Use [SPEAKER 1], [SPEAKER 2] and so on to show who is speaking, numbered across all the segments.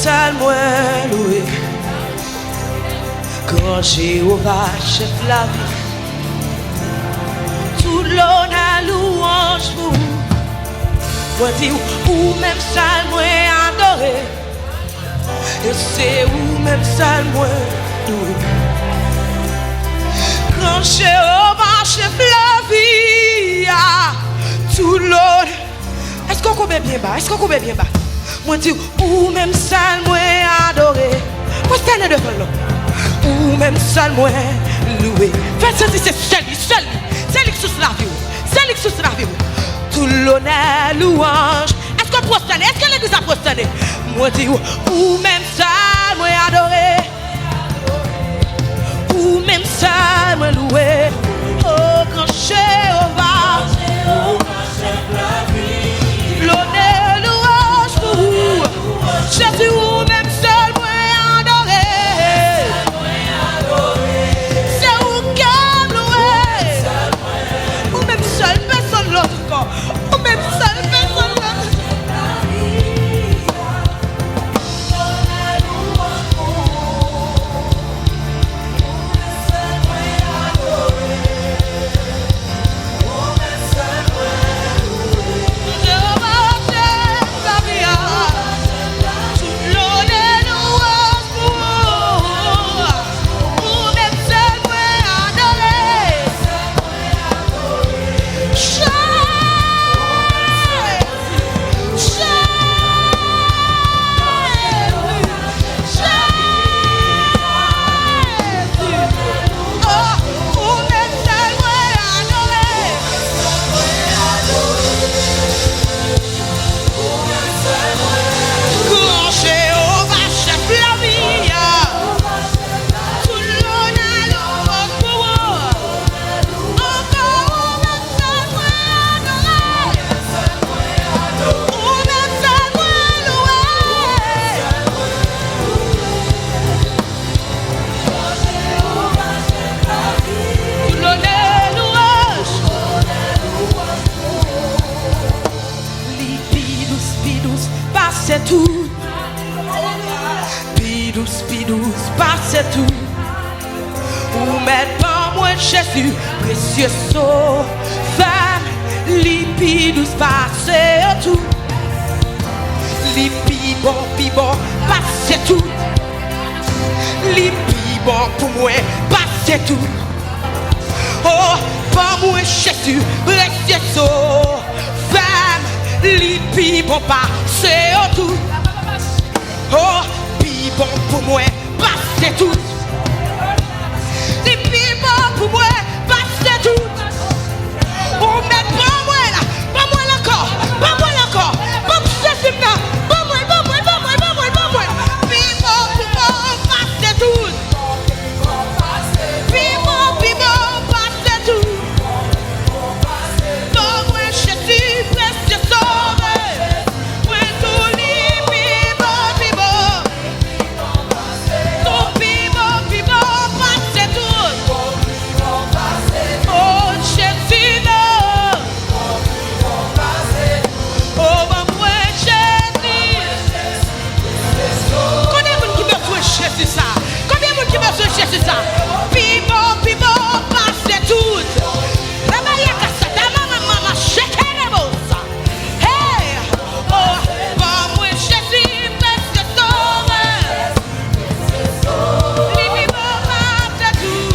[SPEAKER 1] sal moins loué. Quand Jéhovah chef la vie, tout l'honneur louange pour vous. Moi dis ou même sal moins adoré, et c'est ou même sal moins loué. Quand Jéhovah chef la vie, tout l'honneur. Est-ce qu'on connaît bien bas? Est-ce qu'on connaît bien bas? Moi dis ou même sal moins adoré. Postez devant l'homme. Ou même sal moins loué. Faites ça, c'est celui qui sous la vie. Celui qui sous la vie. Tout l'honneur, louange. Est-ce qu'on prosterne? Est-ce que l'église a prosterné? Moi dis ou même sal moins adoré. Ou même sal moins loué. Oh, quand Jéhovah, l'honneur, louange pour vous. Jésus ou même seul moins adoré. C'est où qu'elle loué. Ou même seul personne l'autre corps. Ou même seul personne l'autre. passe tout. Pidous, passe tout. Ou mettre pas moi Jésus, précieux sauveur. Lipidous, passe tout. Lipibon, passe tout. Lipibon pour moi, passe tout. Oh, pas moi Jésus, précieux sauveur. Lipibon, passe tout. Oh, pibon pour moi, passe tout. Lipibon pour moi, passe tout. Oh, mais pas moi là encore, pas moi encore. Pas Jésus là, pas moi. Pibon pour moi, passe tout. Pibon, passe tout. Pas moi Jésus, précieux sauveur. Moi tout pibon. Tout pibon, passe tout. Oh Jésus non. Oh moi Jésus. Combien de monde qui besoin Jésus ça? Combien de monde qui besoin Jésus ça? Pibon, passe tout. La Maria Cassata, maman, shake ça. Hey, oh, moi Jésus, précieux sauveur. Pibon, passe tout.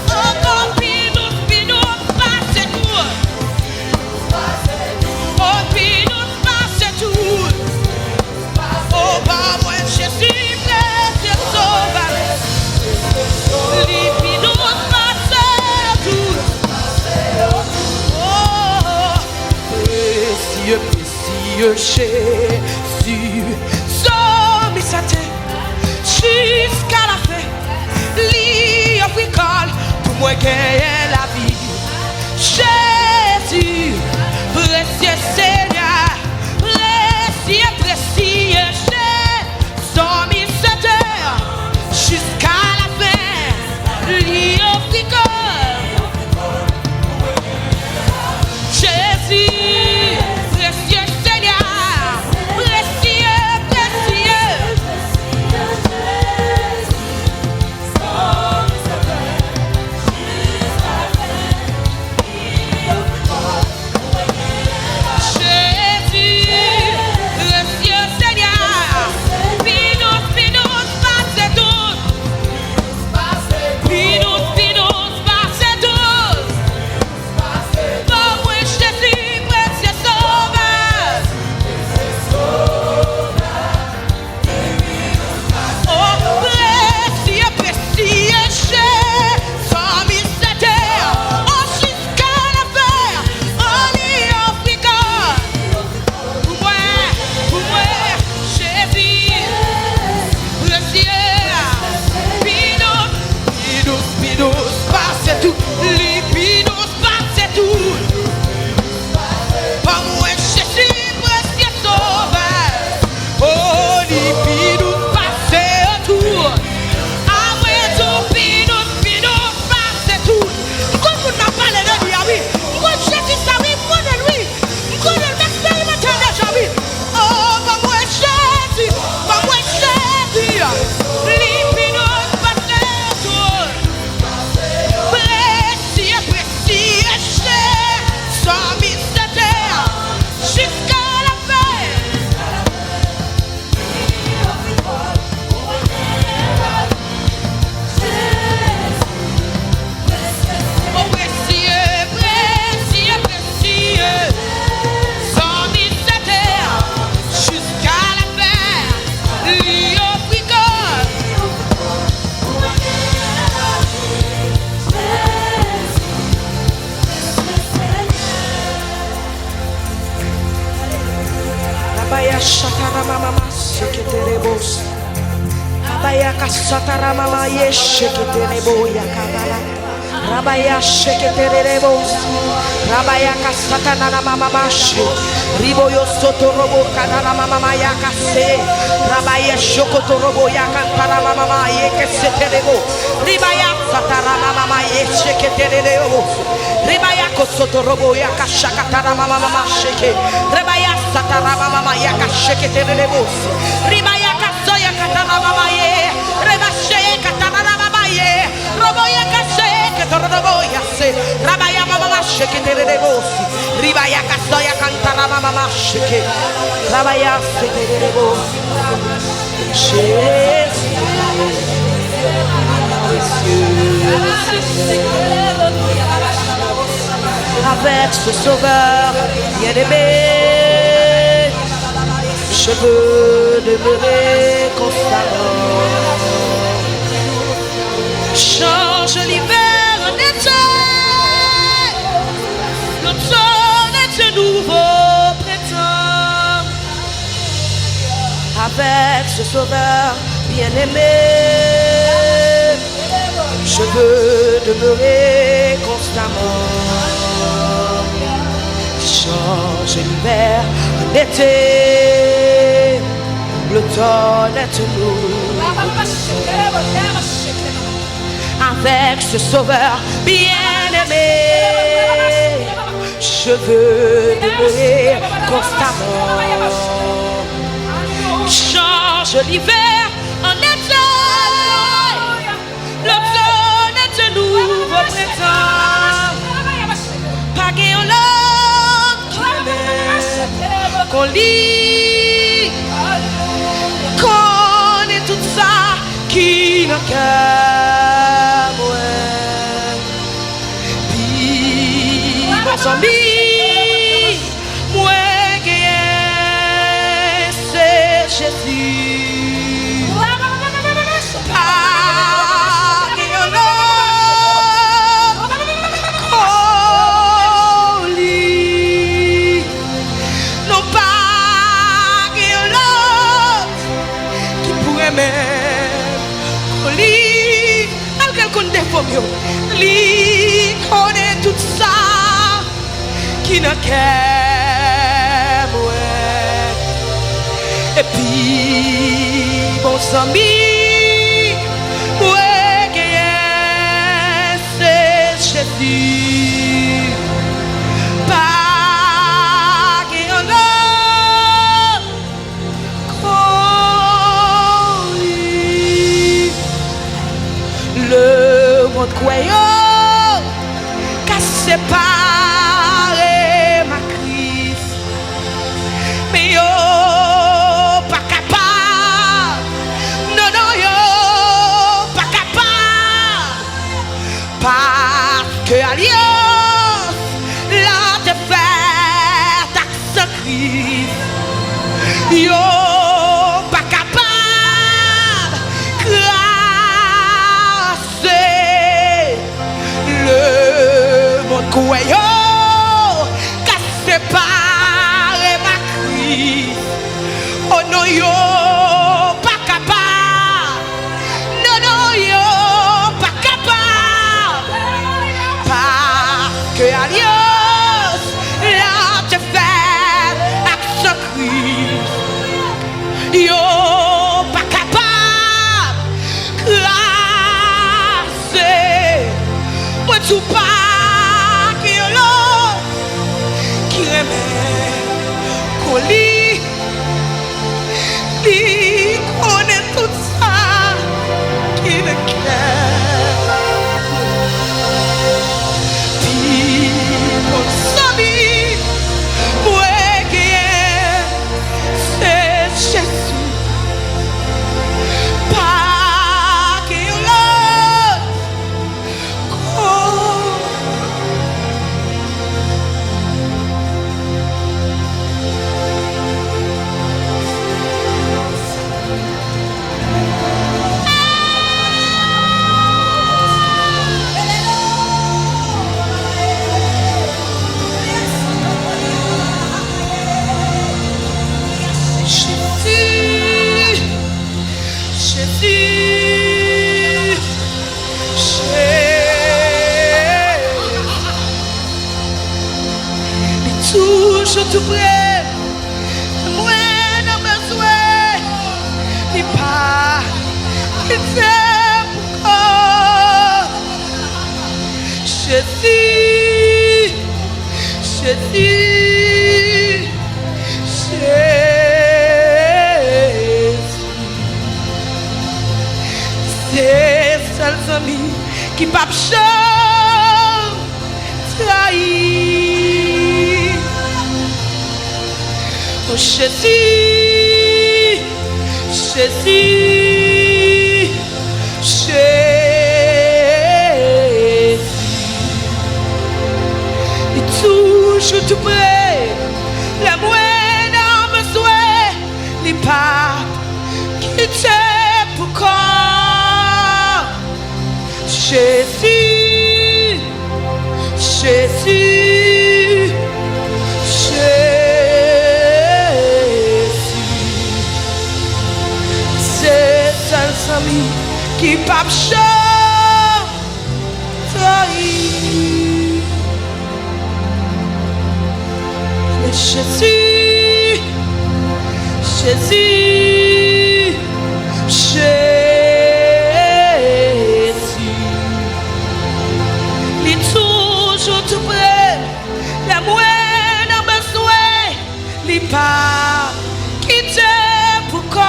[SPEAKER 1] Encore pidous, passe tout. Oh, pidous, passe tout. Oh, moi Jésus, précieux sauveur. Pidous, passe tout. Oh, précieux Jésus, somme sa tête jusqu'à la fin. Lui offre pour moi gagner la vie. Jésus, précieux Seigneur, précieux Jésus, somme sa tête jusqu'à la fin. Lui offre Jésus, précieux Seigneur, précieux. Abaya shatara mama seketere bos. Abaya kasatara mama yesheketere boya kabala. Rabaya sheketere bos. Rabaya kasatana mama mashi. Riboyo soto robo kadara mama ya kase. Rabaye shokoto robo ya kantara mama ye kesete debo. Ribaya satara mama ye shekete debo. Ribaya kosoto robo ya kashakatara mama sheke. Ribaya satara mama ya kashekete debo. Ribaya kasoya katara mama ye. Rebashe katara mama ye. Robo ya kashe robo ya se. Rabaya mama shekete debo. Ribaya kasoya kantara mama sheke. Rabaya sete debo. Avec ce sauveur bien-aimé, je veux demeurer constamment. Change l'hiver en été, l'automne est un nouveau printemps. Avec ce sauveur bien-aimé, je veux demeurer constamment. Change l'hiver en été, l'automne est un nouveau. Avec ce sauveur bien-aimé, je veux demeurer constamment. Change l'hiver en été, l'automne est un nouveau printemps. Pas gain l'homme qui m'aime, qu'on lit, qu'on est tout ça qui n'a qu'à moi. Puis mon ami, moi c'est Jésus. Li connaît tout ça qui n'a qu'à moi. Et puis bon ami, moi c'est Jésus. Pas qu'il en a qu'on lit. Le monde croyant qu'a séparé ma crise, mais yo pas capable, non non yo pas capable, parce que alliance la te fait ta sacrifice, yo pas capable. Quoi yo, qu'a séparé ma crise. Oh non yo, pas capable. Non non yo, pas capable. Parce que alliance, là te fait avec Christ. Yo, pas capable. Grâce, moi tout pas. Li connaît tout ça qui le cœur. Puis mon ami, moi qui c'est Jésus. Pas qu'il l'autre. Toujours tout près Jésus, c'est seul ami qui pas trahi. Oh Jésus, Jésus, Jésus, il est toujours tout près, la moine a besoin, les papes qui t'aiment pour quand. Jésus, Jésus, Jésus, c'est seul ami qui pas trahi. Mais Jésus, Jésus, Jésus, il est toujours tout près, la moine a besoin, il pas quitter pour quand.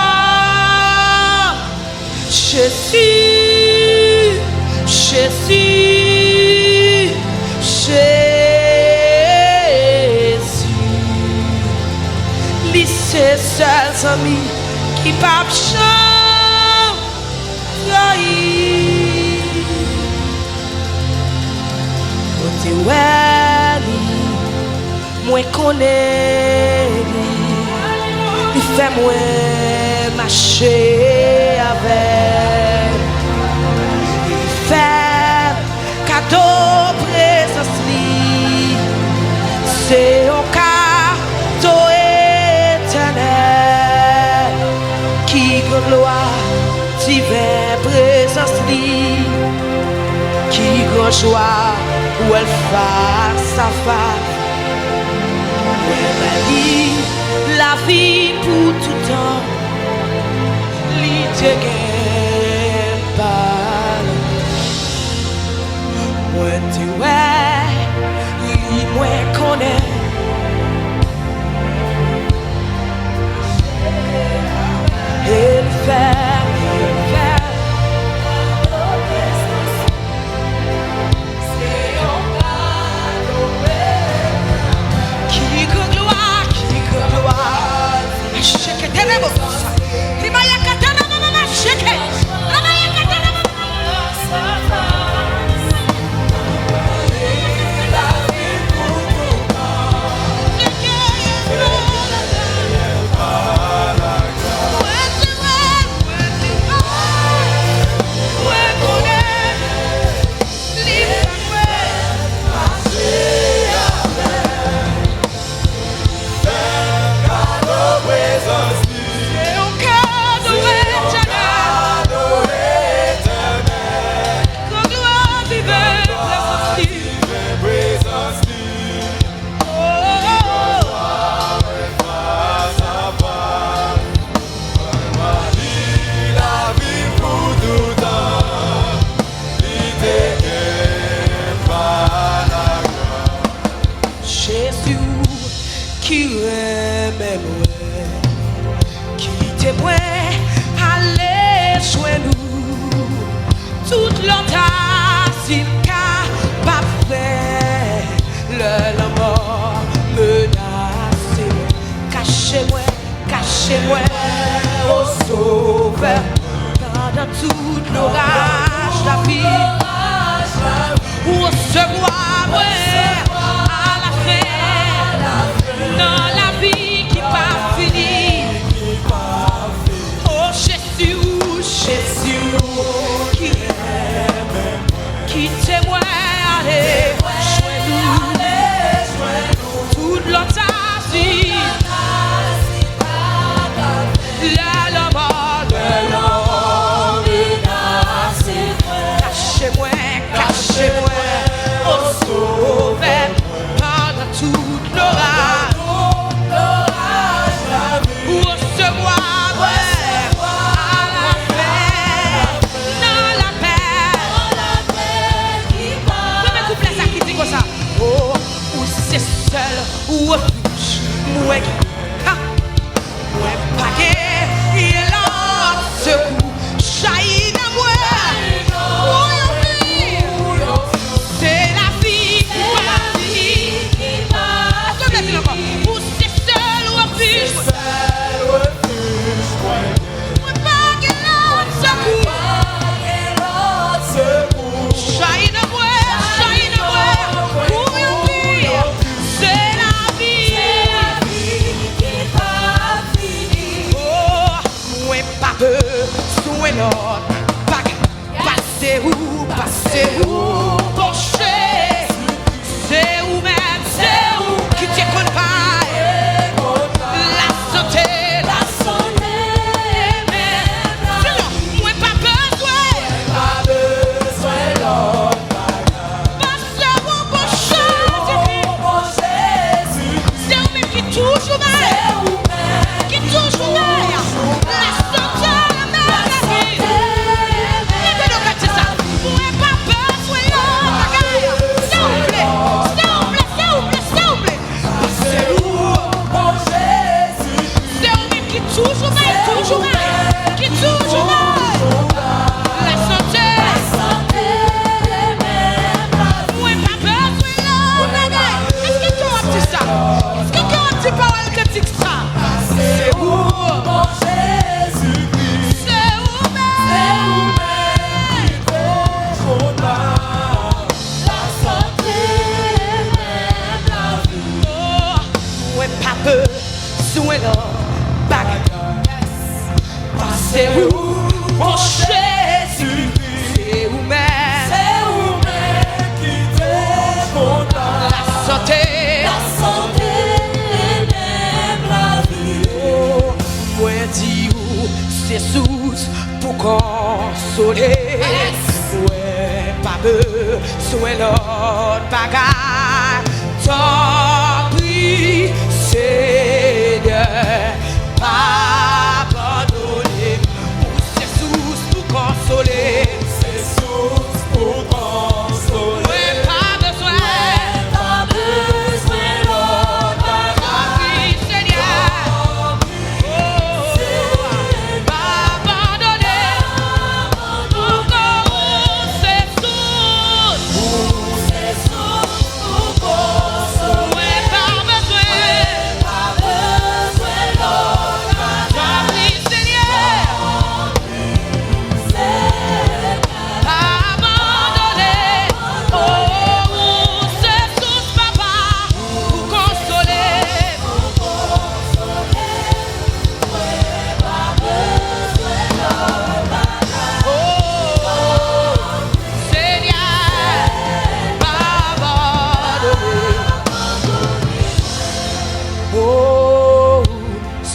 [SPEAKER 1] Jésus, Jésus, Jésus, il c'est seul ami qui pas trahi. Moi connais, il fait moi marcher avec, il fait cadeau présence li, c'est un cadeau éternel qui gloire divine présence li, qui grand joie où elle face à face. La vie pour tout temps, l'idée qu'elle parle. Moi tu es, moi connais. Elle fait. Allez, soin nous, toute l'antenne capable faire le mort menacé. Cachez-moi, au sauveur, pendant tout l'orage la vie, ou recevoir à la fin, dans la vie qui pas finie. Jésus, qui témoigne, allez, joins-nous, toute l'antenne, la mort, cachez-moi, au sauveur. pas besoin l'autre. Passez où, pencher. C'est où même, c'est où qui t'y connaît pas. La santé, même. Moi pas besoin l'autre. Passez où, pencher. C'est où même qui toujours même. Qui toujours même. La santé, la vie. C'est où, mon Jésus, c'est où même qui te condamne. La santé, même la vie. Oh, moi dis où c'est sous pour consoler. Ouais, pas besoin l'autre bagaille. Tant pis, Seigneur, pardonner. Consoler, c'est source pour consoler. Ouais, pas besoin l'autre bagaille. Seigneur, pardonner. Pour c'est source pour consoler. Ouais, pas besoin l'autre bagaille. Seigneur.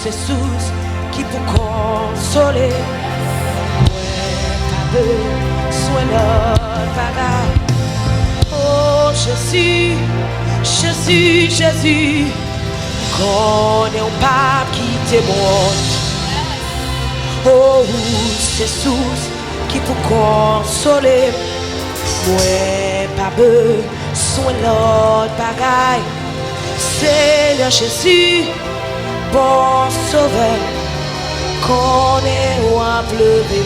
[SPEAKER 1] C'est sous qui pour consoler. Ouais, pas besoin l'autre bagaille. Oh Jésus, Jésus, Jésus, connais un pape qui témoigne. Oh, c'est sous qui pour consoler. Ouais, pas besoin l'autre bagaille. Seigneur Jésus, bon sauveur, qu'on est ou à pleurer.